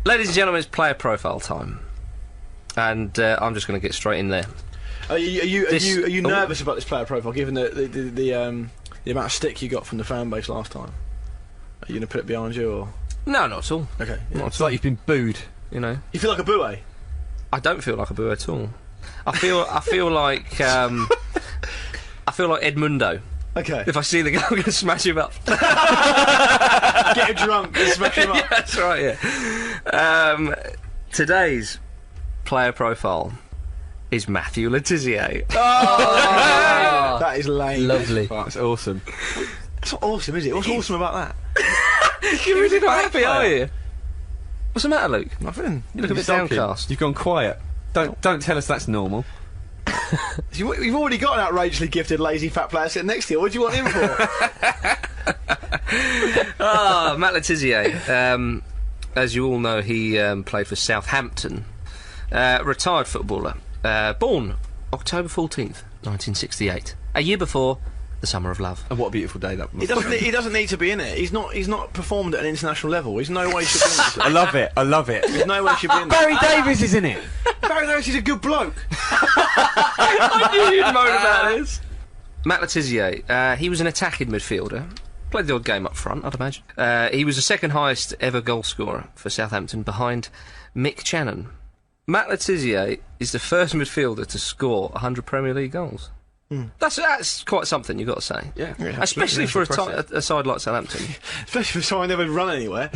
Ladies and gentlemen, it's player profile time. And I'm just going to get straight in there. Are you nervous about this player profile, given the amount of stick you got from the fan base last time? Are you going to put it behind you, or...? No, not at all. Okay. Yeah. It's like you've been booed, you know. You feel like a bouet? I don't feel like a boo at all. I feel like I feel like Edmundo. Okay. If I see the guy, I'm going to smash him up. Get him drunk and smash him up. Yeah, that's right. Yeah. Today's player profile is Matthew Le Tissier. Oh! That is lame. Lovely. That's awesome. That's not awesome, is it? What's awesome about that? You're really not happy, are you? What's the matter, Luke? Nothing. You look a bit downcast. You've gone quiet. Don't tell us that's normal. You've already got an outrageously gifted, lazy, fat player sitting next to you. What do you want him for? Matt Le Tissier. As you all know, he played for Southampton. Retired footballer. Born October 14th, 1968. A year before the Summer of Love. And what a beautiful day that was. He doesn't need to be in it. He's not performed at an international level. There's no way he should be in it. I love it. I love it. There's no way he should be in it. Barry Davies is in it. Barry Davies is a good bloke. I knew you'd moan about this. Matt Le Tissier, he was an attacking midfielder. Played the odd game up front, I'd imagine. He was the second highest ever goal scorer for Southampton, behind Mick Channon. Matt Le Tissier is the first midfielder to score 100 Premier League goals. That's quite something, you've got to say. Yeah. Especially for a side like Southampton. Especially for someone who never run anywhere.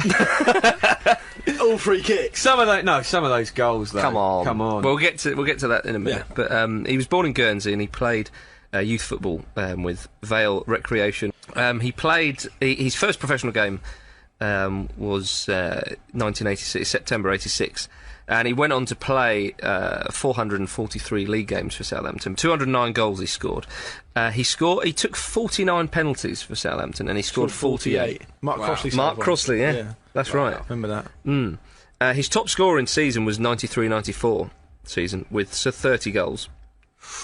All free kicks. Some of those goals, though. Come on. We'll get to that in a minute. Yeah. But he was born in Guernsey and he played youth football with Vale Recreation. He played his first professional game was 1986, September 86. And he went on to play 443 league games for Southampton. 209 goals he scored. He took 49 penalties for Southampton, and he scored 48. Mark Crossley. Mark Crossley, yeah. That's right. Remember that. His top scorer in season was 93-94 season, with 30 goals.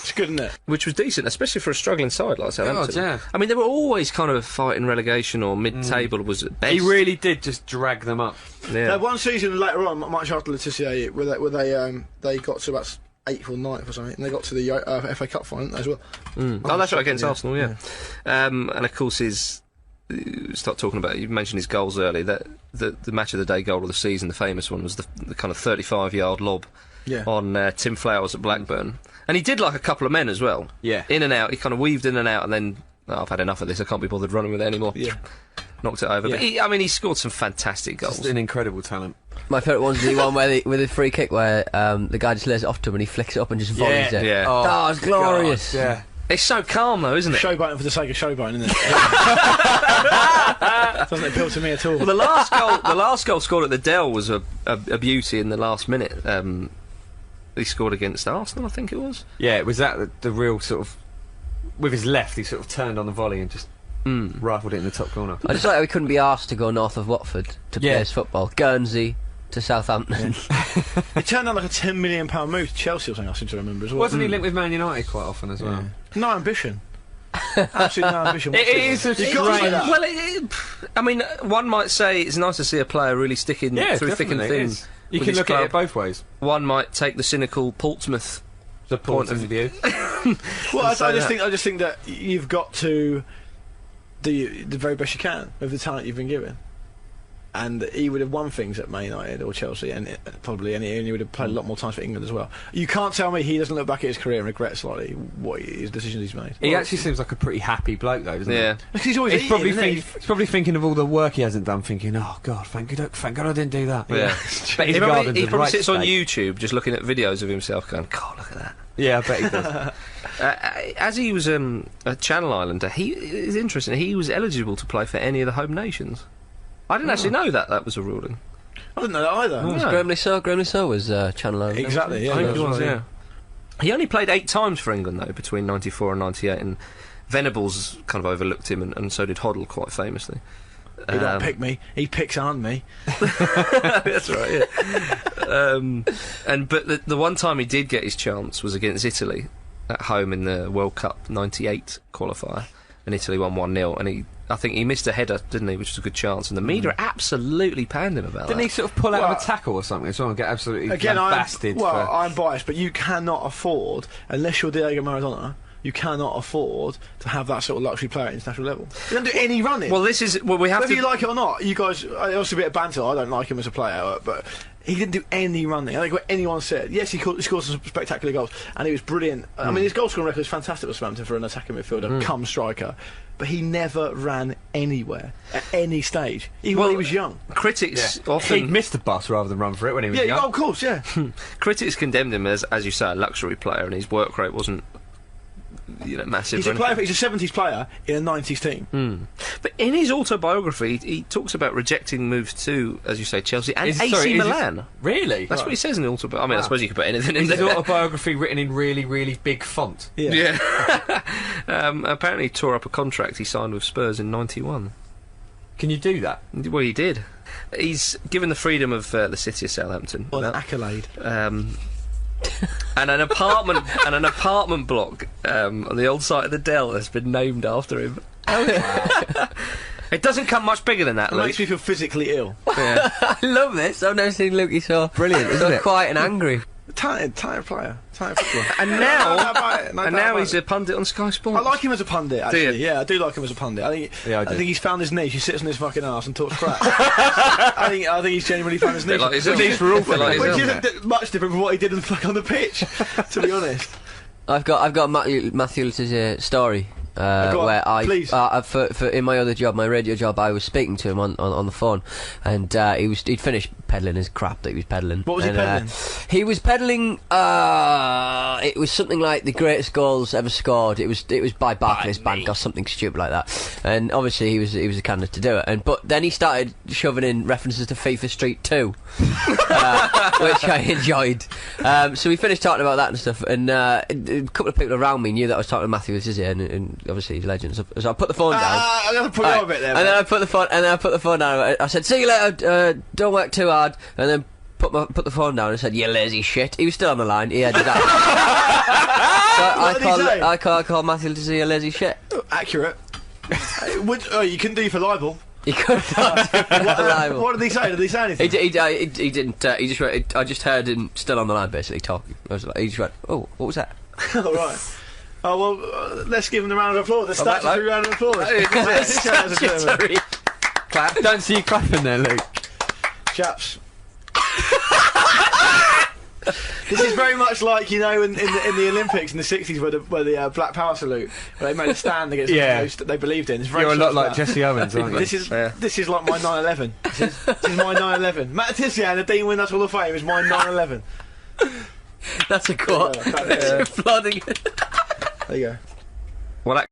It's good, isn't it? Which was decent, especially for a struggling side like Southampton. God, yeah. I mean, they were always kind of fighting relegation or mid-table was at best. He really did just drag them up. Yeah. One season later on, much after Le Tissier, where they got to about 8th or 9th or something, and they got to the FA Cup final as well. Oh, that's right, against Arsenal, yeah. And of course, start talking about, you mentioned his goals earlier, that the match of the day goal of the season, the famous one, was the kind of 35-yard lob on Tim Flowers at Blackburn. And he did like a couple of men as well. Yeah. In and out, he kind of weaved in and out, and then, I've had enough of this, I can't be bothered running with it anymore. Yeah. Knocked it over. Yeah. But he scored some fantastic goals. Just an incredible talent. My favourite one's the one with the free kick where the guy just lays it off to him and he flicks it up and just volleys it. Yeah. Oh, it's glorious. God, yeah. It's so calm though, isn't it? Showboating for the sake of showboating, isn't it? Doesn't appeal to me at all. Well, the last goal scored at the Dell was a beauty in the last minute. He scored against Arsenal, I think it was. Yeah, it was the real sort of... With his left, he sort of turned on the volley and just rifled it in the top corner. I just like how we couldn't be asked to go north of Watford to play his football. Guernsey to Southampton. It turned out like a £10 million move to Chelsea or something, I seem to remember as well. Wasn't he linked with Man United quite often as well? No ambition. Absolutely no ambition. It is a You've got to say that. Well, I mean, one might say it's nice to see a player really sticking through thick and thin. You with can his look club. at it both ways. One might take the cynical Portsmouth The point of view. Well, I just think that you've got to do the very best you can with the talent you've been given. And he would have won things at Man United or Chelsea, and he would have played a lot more times for England as well. You can't tell me he doesn't look back at his career and regret slightly what his decisions he's made. He actually seems like a pretty happy bloke, though, doesn't he? Yeah. Because he's always He's eating, probably thinking of all the work he hasn't done, thinking, oh God, thank God I didn't do that. Yeah. Bet his garden's He in probably right sits on state. YouTube just looking at videos of himself going, God, look at that. Yeah, I bet he does. As he was a Channel Islander, it's interesting, he was eligible to play for any of the home nations. I didn't actually know that was a ruling. I didn't know that either. No. Graeme So was Channel Islander. Exactly, yeah. I think he was, yeah. He only played 8 times for England, though, between 94 and 98, and Venables kind of overlooked him, and so did Hoddle, quite famously. He don't pick me, he picks on me. That's right, yeah. But the one time he did get his chance was against Italy at home in the World Cup '98 qualifier, and Italy won 1-0, and I think he missed a header, didn't he, which was a good chance, and the media absolutely panned him about Didn't that. he sort of pull out of a tackle or something as well and get absolutely Again, blasted? I'm biased, but you cannot afford, unless you're Diego Maradona, you cannot afford to have that sort of luxury player at international level. You don't do any running. Well, we have Whether to... you like it or not, you guys, also a bit of banter, I don't like him as a player, but he didn't do any running. I think what anyone said. Yes, he scored some spectacular goals, and he was brilliant. I mean, his goal scoring record is fantastic with Southampton for an attacking midfielder, come striker. But he never ran anywhere, at any stage, even when he was young. Critics He'd often... missed the bus rather than run for it when he was young. Yeah, of course, yeah. Critics condemned him as you say, a luxury player, and his work rate wasn't, massive. He's a 70s player in a 90s team. But in his autobiography, he talks about rejecting moves to, as you say, Chelsea and AC Milan. Really? That's what he says in the autobiography. I mean, I suppose you could put anything in Is his there. autobiography written in really, really big font? Yeah. Apparently he tore up a contract he signed with Spurs in 91. Can you do that? Well, he did. He's given the freedom of the city of Southampton. What an accolade. And an apartment block on the old site of the Dell has been named after him. It doesn't come much bigger than that, It Luke. makes me feel physically ill. Yeah. I love this. I've never seen Lukey so Brilliant, isn't so it? quiet and angry. Talented player. Talented footballer. And No now, doubt about it, no doubt now about he's it. a pundit on Sky Sports. I like him as a pundit, actually. you? Yeah, I do like him as a pundit. I I do. think he's found his niche. He sits on his fucking arse and talks crap. I think he's genuinely found his niche. Like his Which own. isn't Bit like his own. much different from what he did on the pitch, to be honest. I've got Matthew Tissier story. Go on, Where please. for in my other job, my radio job, I was speaking to him on the phone, and he'd finished peddling his crap that he was peddling. What was he peddling? He was peddling. It was something like the greatest goals ever scored. It was by Barclays Bank or something stupid like that. And obviously he was a candidate to do it. But then he started shoving in references to FIFA Street 2, which I enjoyed. So we finished talking about that and stuff. And a couple of people around me knew that I was talking to Matthew Tissier, and obviously he's a legend. So I put the phone down. I'm going to put it on a bit there. And then I put the phone down. I said, "See you later. Don't work too hard." And then put the phone down and said, "You lazy shit." He was still on the line. He had that. What did he say? I call Matthew to see a lazy shit. Accurate. You couldn't do for libel. He could not do that. What did he say? Did he say anything? He didn't. He just went. I just heard him still on the line, basically talking. I was like, he just went, "Oh, what was that?" All right. Oh, well, let's give him the round of applause. The statutory round of applause. Statutory. Clap. Don't see you clapping there, Luke. Chaps. This is very much like, in the Olympics in the 60s where the Black Power salute, where they made a stand against those that they believed in. It's very You're a lot much like Jesse Owens, aren't you? This is like my 9/11. This is my 9/11. Matt Tissier and the Dean Windass Hall of Fame is my 9/11. That's a quote. Yeah. Flooding. There you go. Well, that